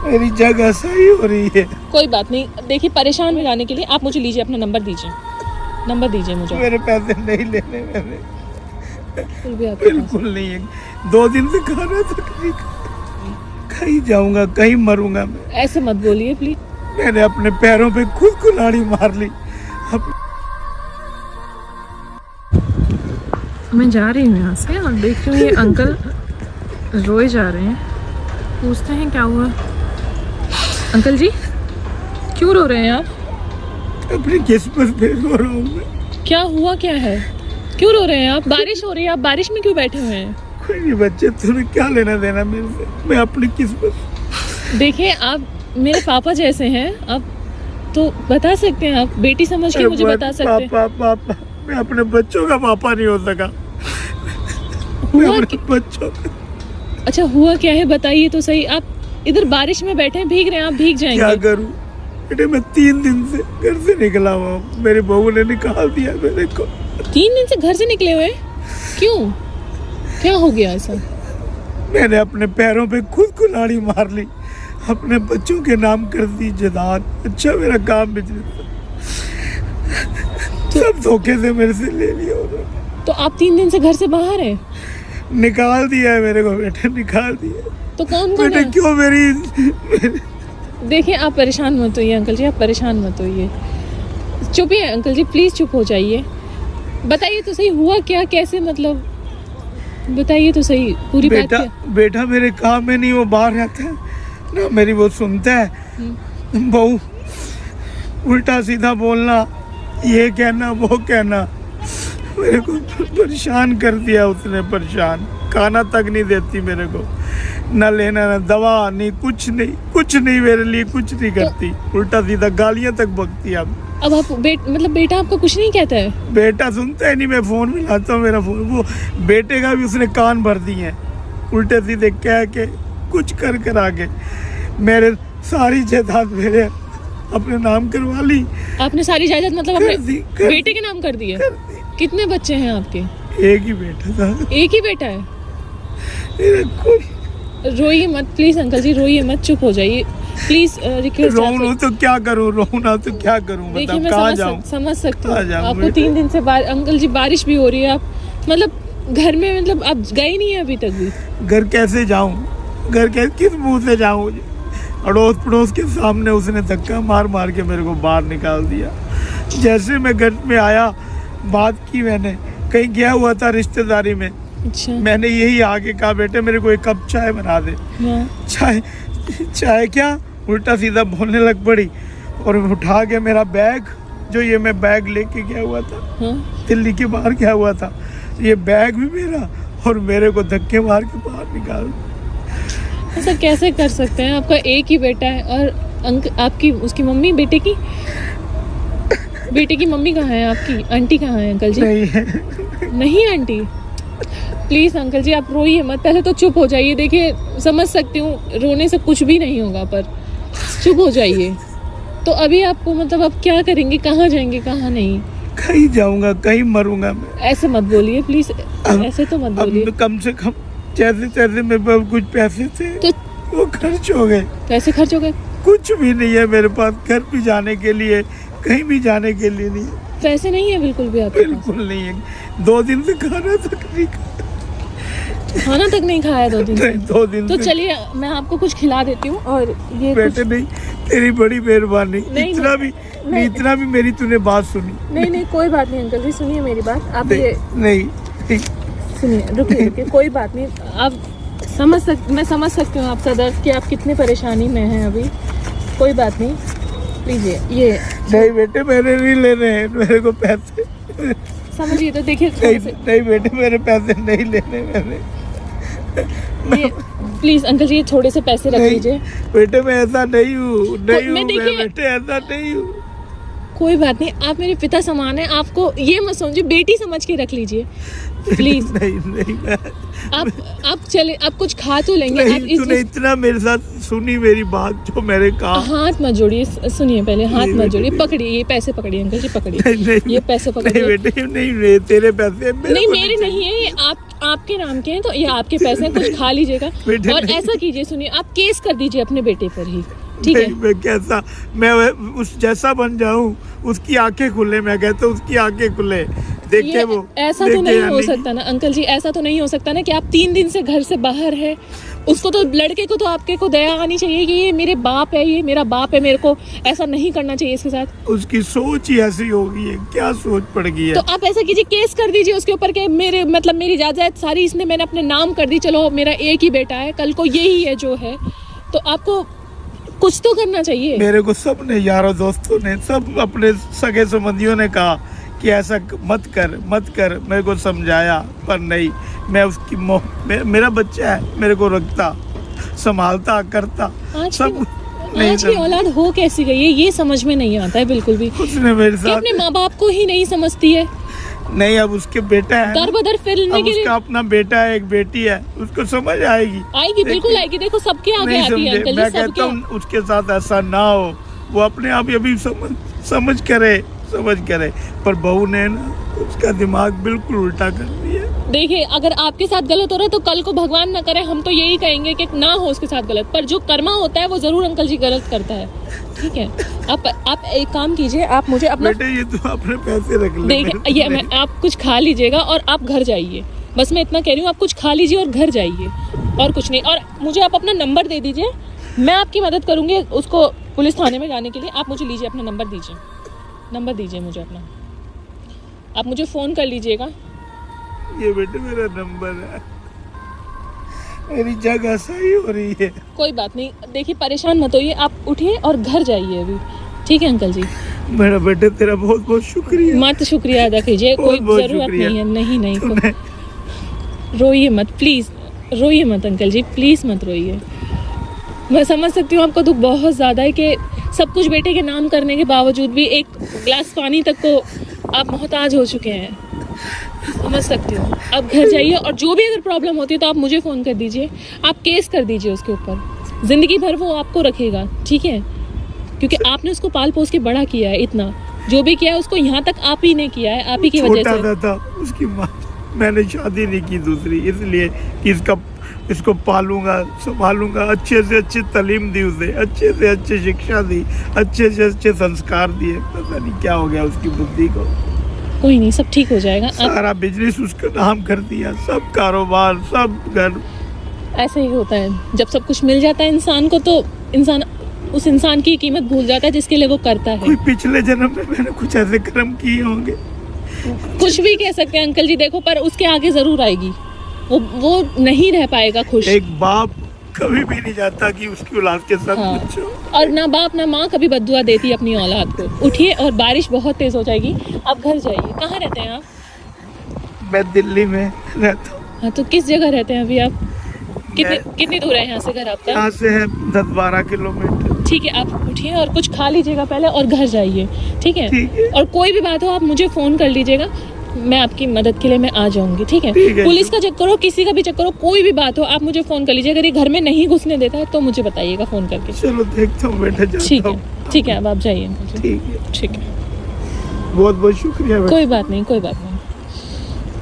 मेरी जगह सही हो रही है। कोई बात नहीं, देखिए परेशान हो जाने के लिए आप मुझे लीजिए, अपना नंबर दीजिए, नंबर दीजिए मुझे। मेरे पैसे नहीं लेने मैंने, बिल्कुल भी आपके पास बिल्कुल नहीं है। 2 दिन से खाना तक नहीं खाया। कहीं जाऊंगा, कहीं मरूंगा मैं। ऐसे मत बोलिए प्लीज। मैंने अपने पैरों पे खुद कुल्हाड़ी मार ली। मैं जा रही हूँ यहाँ से और देख रही हूँ ये अंकल रोए जा रहे हैं। पूछते हैं क्या हुआ। अंकल जी क्यों रो रहे हैं आप? अपनी किस्मत पे रो रहा हूँ मैं। क्या हुआ, क्या है, क्यों रो रहे हैं आप? बारिश हो रही है, आप बारिश में क्यों बैठे हुए हैं? कोई नहीं बच्चे, तुम्हें क्या लेना देना मेरे से? मैं अपनी किस्मत। देखिए आप मेरे पापा जैसे हैं, आप तो बता सकते हैं, आप बेटी समझ के मुझे बता सकते हैं। पापा मैं अपने बच्चों का पापा नहीं हो सका। हुआ बच्चों। अच्छा हुआ क्या है बताइए तो सही। आप इधर बारिश में बैठे हैं, भीग रहे हैं, आप भीग जाएंगे। क्या करूं बेटे, मैं 3 दिन से घर से निकला हुआ हूँ। मेरी बहू ने निकाल दिया मेरे को। 3 दिन से घर से निकले हुए? क्यों, क्या हो गया ऐसा? मैंने अपने पैरों पे खुद कुल्हाड़ी मार ली। अपने बच्चों के नाम कर दी जायदाद। अच्छा मेरा काम बिजनेस सब धोखे से मेरे से ले लिया उन्होंने। तो आप 3 दिन से घर से बाहर हैं? निकाल दिया है मेरे को बेटे, निकाल दिया। तो कौन बेटे क्यों मेरी देखिए आप परेशान मत होइए अंकल जी, आप परेशान मत होइए। चुप ही है अंकल जी, प्लीज चुप हो जाइए। बताइए तो सही हुआ क्या, कैसे, मतलब बताइए तो सही पूरी बात क्या? बेटा मेरे काम में नहीं, वो बाहर रहता है ना, मेरी वो सुनता है। बहू उल्टा सीधा बोलना, ये कहना वो कहना, मेरे को परेशान कर दिया उसने। परेशान, खाना तक नहीं देती मेरे को, ना लेना ना दवा नहीं, कुछ नहीं मेरे लिए कुछ नहीं करती। उल्टा सीधा गालियां तक बकती। अब आप मतलब बेटा आपका कुछ नहीं कहता है? बेटा सुनता है नहीं, मैं फोन मिलाता हूँ, मेरा फोन, वो बेटे का भी उसने कान भर दिए हैं। उल्टे सीधे कह के कुछ कर आगे मेरे सारी जायदाद मेरे अपने नाम करवा ली। आपने सारी जायदाद मतलब अपने बेटे के नाम कर दी है? कर दी। कितने बच्चे हैं आपके? एक ही बेटा था। एक ही बेटा है? कोई रोइए मत प्लीज अंकल जी, रोइए मत, चुप हो जाइए प्लीज। रिक्वेस्ट। रोऊं तो क्या करूं, रोना तो क्या करूं, देखिए मैं समझ सकती हूँ आपको। 3 दिन से अंकल जी बारिश भी हो रही है, आप मतलब घर में, मतलब आप गए नहीं है अभी तक भी? घर कैसे जाऊं, घर किस मुंह से जाऊं? अड़ोस पड़ोस के सामने उसने धक्का मार के मेरे को बाहर निकाल दिया। जैसे मैं घर में आया, बात की मैंने, कहीं गया हुआ था रिश्तेदारी में। अच्छा। मैंने यही आके कहा बेटे मेरे को 1 कप चाय बना दे। चाय क्या, उल्टा सीधा बोलने लग पड़ी और उठा के मेरा बैग, जो ये मैं बैग लेके गया हुआ था, दिल्ली के बाहर गया हुआ था, ये बैग भी मेरा, और मेरे को धक्के मार के बाहर निकाल। ऐसा कैसे कर सकते हैं? आपका एक ही बेटा है और आपकी उसकी मम्मी, बेटे की मम्मी कहाँ है? आपकी आंटी कहाँ है अंकल जी? नहीं है। नहीं आंटी? प्लीज अंकल जी आप रोइए मत, पहले तो चुप हो जाइए। देखिए समझ सकती हूँ रोने से कुछ भी नहीं होगा, पर चुप हो जाइए। तो अभी आपको मतलब आप क्या करेंगे, कहाँ जाएंगे, कहाँ नहीं? कहीं जाऊंगा, कहीं मरूंगा मैं। ऐसे मत बोलिए प्लीज, ऐसे तो मत बोलिए। कम से कम जैसे मेरे पास कुछ पैसे थे तो वो खर्च हो गए। पैसे खर्च हो गए? कुछ भी नहीं है मेरे पास, घर भी जाने के लिए, कहीं भी जाने के लिए नहीं है। पैसे नहीं है बिल्कुल भी आपके पास? बिल्कुल नहीं है। 2 दिन से खाना तक नहीं खाया 2 दिन से? 2 दिन तो चलिए मैं आपको कुछ खिला देती हूँ। और ये बेटे नहीं, तेरी बड़ी मेहरबानी। इतना भी मेरी तूने बात सुनी। नहीं कोई बात नहीं अंकल जी, सुनिए मेरी बात। आप ये नहीं सुनिए, रुकिए, कोई बात नहीं। आप मैं समझ सकती हूँ आपका दर्द कि आप कितने परेशानी में हैं अभी। कोई बात नहीं, लीजिए ये। नहीं बेटे मेरे नहीं लेने हैं, मेरे को पैसे समझिए तो। देखिए नहीं बेटे मेरे पैसे नहीं लेने मैंने। ये प्लीज अंकल जी थोड़े से पैसे रख लीजिए। बेटे मैं ऐसा नहीं हूँ, मैं बेटे ऐसा नहीं हूँ। कोई बात नहीं, आप मेरे पिता समान हैं, आपको ये मत समझिए, बेटी समझ के रख लीजिए प्लीज। नहीं आप चले, आप कुछ खा तो लेंगे। तूने इतना मेरे साथ सुनी मेरी बात, जो मेरे कहा। हाथ मत जोड़िए, सुनिए पहले, हाथ मत जोड़िए। पकड़िए ये पैसे, पकड़िए अंकल जी, पकड़िए ये पैसे, पकड़िए। नहीं बेटे नहीं, तेरे पैसे नहीं मेरे नहीं है, ये आपके नाम के हैं तो ये आपके पैसे हैं, कुछ खा लीजिएगा। बेटे और नहीं। ऐसा कीजिए, सुनिए, आप केस कर दीजिए अपने बेटे पर ही, ठीक है? नहीं, मैं कैसा, मैं उस जैसा बन जाऊं, उसकी आंखें खुले, मैं कहता हूं उसकी आंखें खुले, देखे ये वो ऐसा तो देखे नहीं या हो सकता ना अंकल जी, ऐसा तो नहीं हो सकता ना कि आप 3 दिन से घर से बाहर है। उसको तो, लड़के को तो आपके को दया आनी चाहिए कि ये मेरे बाप है, ये मेरा बाप है, मेरे को ऐसा नहीं करना चाहिए इसके साथ। उसकी सोच ही ऐसी हो गई है, क्या सोच पड़ गई है। तो आप ऐसा कीजिए, केस कर दीजिए उसके ऊपर कि मेरे मतलब मेरी जायदाद सारी इसने मैंने अपने नाम कर दी, चलो मेरा एक ही बेटा है, कल को यही है जो है, तो आपको कुछ तो करना चाहिए। मेरे को सब ने, यारों दोस्तों ने, सब अपने सगे संबंधियों ने कहा कि ऐसा मत कर, मेरे को समझाया, पर नहीं, मैं उसकी मेरा बच्चा है, मेरे को रखता, संभालता, करता, आज सब की, आज की औलाद हो कैसी गई है ये समझ में नहीं आता है बिल्कुल भी। उसने मेरे कि साथ अपने माँ बाप को ही नहीं समझती है, नहीं, अब उसके बेटा है, दर बदर फिरने अब के लिए उसका अपना बेटा है, एक बेटी है, उसको समझ आएगी, आएगी, बिल्कुल आएगी। देखो सबके आगे नहीं आती है समझे, अंकल मैं जी, कहता सबके। हूँ उसके साथ ऐसा ना हो, वो अपने आप ये भी समझ करे, पर बहू ने ना उसका दिमाग बिल्कुल उल्टा कर दिया। देखिए, अगर आपके साथ गलत हो रहा है तो कल को भगवान ना करे, हम तो यही कहेंगे कि ना हो उसके साथ गलत, पर जो कर्मा होता है वो जरूर अंकल जी गलत करता है, ठीक है? आप एक काम कीजिए, आप मुझे अपना, बेटे ये तो अपने पैसे रख ले, देखिए ये आप कुछ खा लीजिएगा और आप घर जाइए, बस मैं इतना कह रही हूँ, आप कुछ खा लीजिए और घर जाइए, और कुछ नहीं। और मुझे आप अपना नंबर दे दीजिए, मैं आपकी मदद करूँगी उसको पुलिस थाने में जाने के लिए। आप मुझे लीजिए, अपना नंबर दीजिए मुझे अपना, आप मुझे फ़ोन कर लीजिएगा। ये बेटे मेरा नंबर है, मेरी जगह सही हो रही है। कोई बात नहीं, देखिए परेशान मत होइए, आप उठिए और घर जाइए अभी, ठीक है अंकल जी? मेरा बेटे तेरा बहुत बहुत शुक्रिया। मत शुक्रिया अदा कीजिए, कोई बहुत ज़रूरत शुक्रिया। नहीं है, नहीं तूने रोइए मत प्लीज़, रोइए मत अंकल जी, प्लीज़ मत रोइए। मैं समझ सकती हूँ आपका दुख बहुत ज़्यादा है कि सब कुछ बेटे के नाम करने के बावजूद भी एक गिलास पानी तक को आप मोहताज हो चुके हैं, समझ सकती हूँ। अब घर जाइए और जो भी अगर प्रॉब्लम होती है तो आप मुझे फ़ोन कर दीजिए, आप केस कर दीजिए उसके ऊपर, ज़िंदगी भर वो आपको रखेगा, ठीक है? क्योंकि आपने उसको पाल पोस के बड़ा किया है, इतना जो भी किया है उसको यहाँ तक आप ही ने किया है, आप ही की वजह से। छोटा था उसकी माँ, मैंने शादी नहीं की दूसरी, इसलिए कि इसको पालूंगा, संभालूंगा, अच्छे से अच्छी तालीम दी उसे, अच्छे से अच्छी शिक्षा दी, अच्छे से अच्छे संस्कार दिए, पता नहीं क्या हो गया उसकी बुद्धि को। कोई नहीं, सब ठीक हो जाएगा। सारा बिजनेस उसका नाम कर दिया, सब कारोबार, सब घर। ऐसे ही होता है, जब सब कुछ मिल जाता है इंसान को तो इंसान उस इंसान की कीमत भूल जाता है जिसके लिए वो करता है। कोई पिछले जन्म में मैंने कुछ ऐसे कर्म किए होंगे, कुछ भी कह सकते हैं अंकल जी, देखो, पर उसके आगे जरूर आएगी, वो नहीं रह पाएगा खुश। एक बाप कभी भी नहीं चाहता कि उसकी औलाद के साथ हाँ। कुछ हो। और ना बाप ना माँ कभी बद्दुआ देती है अपनी औलाद को। उठिए, और बारिश बहुत तेज हो जाएगी, आप घर जाइए। कहाँ रहते हैं आप? मैं दिल्ली में रहता हूँ। हाँ, तो किस जगह रहते हैं अभी आप? कितनी दूर है यहाँ से घर आपका? यहाँ से है 10-12 किलोमीटर। ठीक है, आप उठिए और कुछ खा लीजिएगा पहले और घर जाइए, ठीक है? ठीक है। और कोई भी बात हो आप मुझे फ़ोन कर लीजिएगा, मैं आपकी मदद के लिए मैं आ जाऊंगी, ठीक है? ठीक है। पुलिस का चक्कर हो, किसी का भी चक्कर हो, कोई भी बात हो, आप मुझे फ़ोन कर लीजिए। अगर ये घर में नहीं घुसने देता है तो मुझे बताइएगा फ़ोन करके। चलो देखता हूँ बेटा, ठीक जाता है, हूँ। ठीक है, अब आप जाइए। ठीक है, ठीक है, बहुत बहुत शुक्रिया बेटा। कोई बात नहीं, कोई बात नहीं।